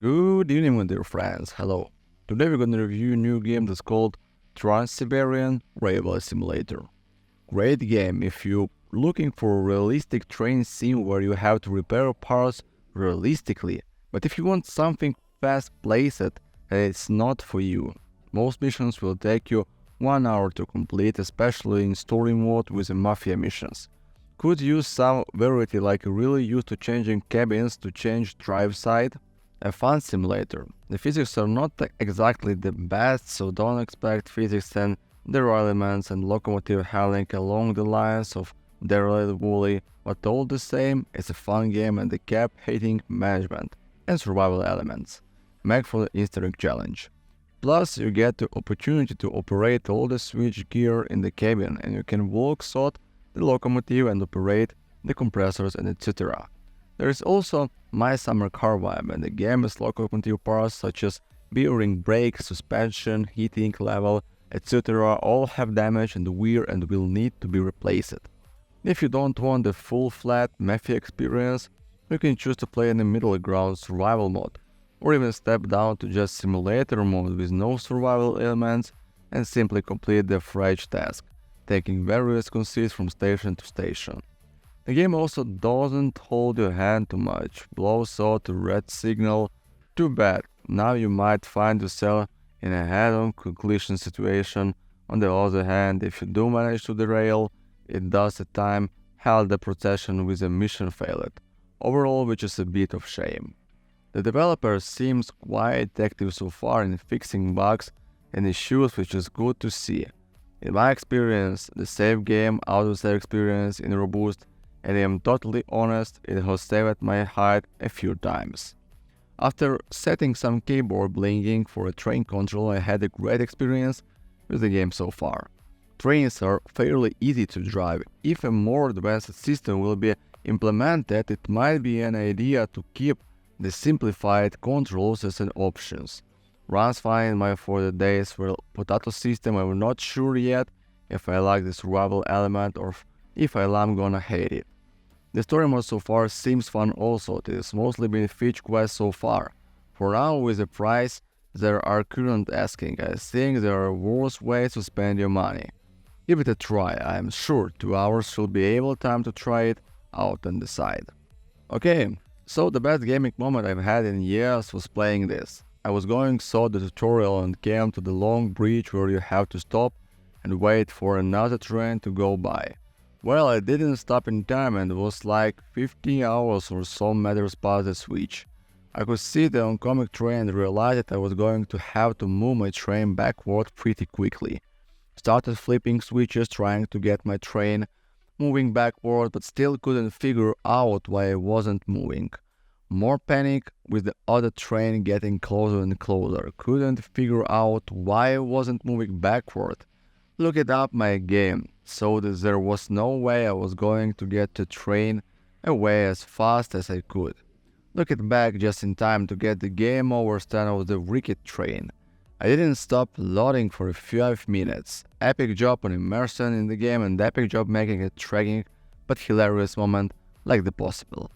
Good evening, my dear friends. Hello. Today we're going to review a new game that's called Trans-Siberian Railway Simulator. Great game if you're looking for a realistic train sim where you have to repair parts realistically. But if you want something fast-paced, it's not for you. Most missions will take you 1 hour to complete, especially in story mode with the mafia missions. Could use some variety, like really used to changing cabins to change drive side. A fun simulator. The physics are not exactly the best, so don't expect physics and derailments and locomotive handling along the lines of derailed woolly, but all the same, it's a fun game and they kept hitting management and survival elements. Make for the instant challenge. Plus, you get the opportunity to operate all the switch gear in the cabin, and you can walk sort the locomotive and operate the compressors and etc. There is also My Summer Car vibe, and the game has locomotive parts such as bearing, brake, suspension, heating level, etc. all have damage and wear and will need to be replaced. If you don't want the full flat mafia experience, you can choose to play in the middle ground survival mode, or even step down to just simulator mode with no survival elements and simply complete the fridge task, taking various consists from station to station. The game also doesn't hold your hand too much, blows out the red signal. Too bad, now you might find yourself in a head-on collision situation. On the other hand, if you do manage to derail, it does at time held the protection with a mission failed, overall which is a bit of shame. The developer seems quite active so far in fixing bugs and issues, which is good to see. In my experience, the save game, auto-save experience in Robust, and I am totally honest, it has saved my hide a few times. After setting some keyboard blinking for a train control, I had a great experience with the game so far. Trains are fairly easy to drive. If a more advanced system will be implemented, it might be an idea to keep the simplified controls as an options. Runs fine for the days for potato system. I'm not sure yet if I like the survival element or if I'm gonna hate it. The story mode so far seems fun also. It has mostly been fetch quests so far. For now, with the price they are currently asking, I think there are worse ways to spend your money. Give it a try. I am sure 2 hours should be able time to try it out and decide. Okay, so the best gaming moment I've had in years was playing this. I was going saw the tutorial and came to the long bridge where you have to stop and wait for another train to go by. Well, I didn't stop in time and it was like 50 hours or so matters past the switch. I could see the oncoming train and realized that I was going to have to move my train backward pretty quickly. Started flipping switches trying to get my train moving backward, but still couldn't figure out why I wasn't moving. More panic with the other train getting closer and closer. Couldn't figure out why I wasn't moving backward. Looked up my game, saw that there was no way I was going to get the train away as fast as I could. Looked back just in time to get the game over stand of the wicked train. I didn't stop loading for a few minutes. Epic job on immersion in the game and epic job making a tragic but hilarious moment like the possible.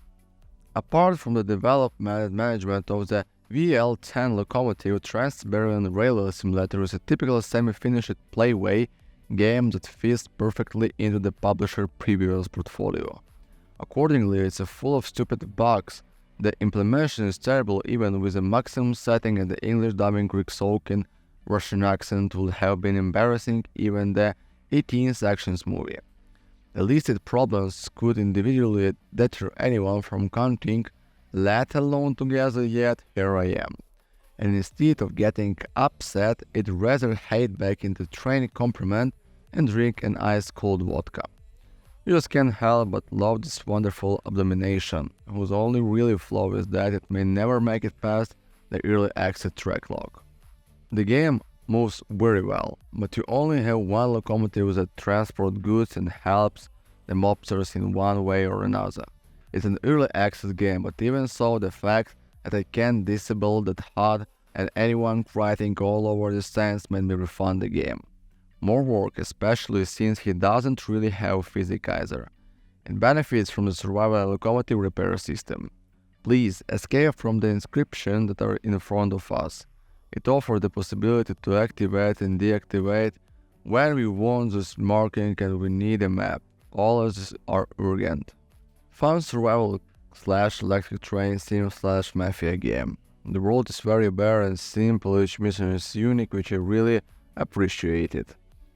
Apart from the development and management of the VL10 locomotive, Trans-Siberian Railway Simulator is a typical semi-finished playway game that fits perfectly into the publisher's previous portfolio. Accordingly, it's full of stupid bugs. The implementation is terrible even with a maximum setting, and the English dubbing Greek-spoken Russian accent would have been embarrassing even the 18 sections movie. The listed problems could individually deter anyone from counting, let alone together, yet here I am. And instead of getting upset, I'd rather head back into train compartment and drink an ice-cold vodka. You just can't help but love this wonderful abomination, whose only really flaw is that it may never make it past the early exit track log. The game moves very well, but you only have one locomotive that transports goods and helps the mobsters in one way or another. It's an early access game, but even so, the fact that I can't disable that HUD and anyone writing all over the stands made me refund the game. More work, especially since he doesn't really have physics either. It benefits from the survival locomotive repair system. Please escape from the inscriptions that are in front of us. It offers the possibility to activate and deactivate when we want this marking and we need a map. All of these are urgent. Fun survival / electric train sim / mafia game. The world is very bare and simple, each mission is unique, which I really appreciated.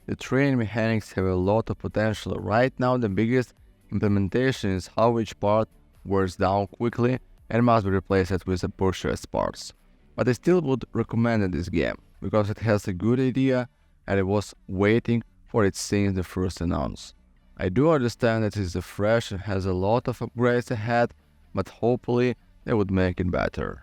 The train mechanics have a lot of potential. Right now the biggest implementation is how each part wears down quickly and must be replaced with the purchased parts. But I still would recommend this game, because it has a good idea and I was waiting for it since the first announce. I do understand that it is fresh and has a lot of upgrades ahead, but hopefully they would make it better.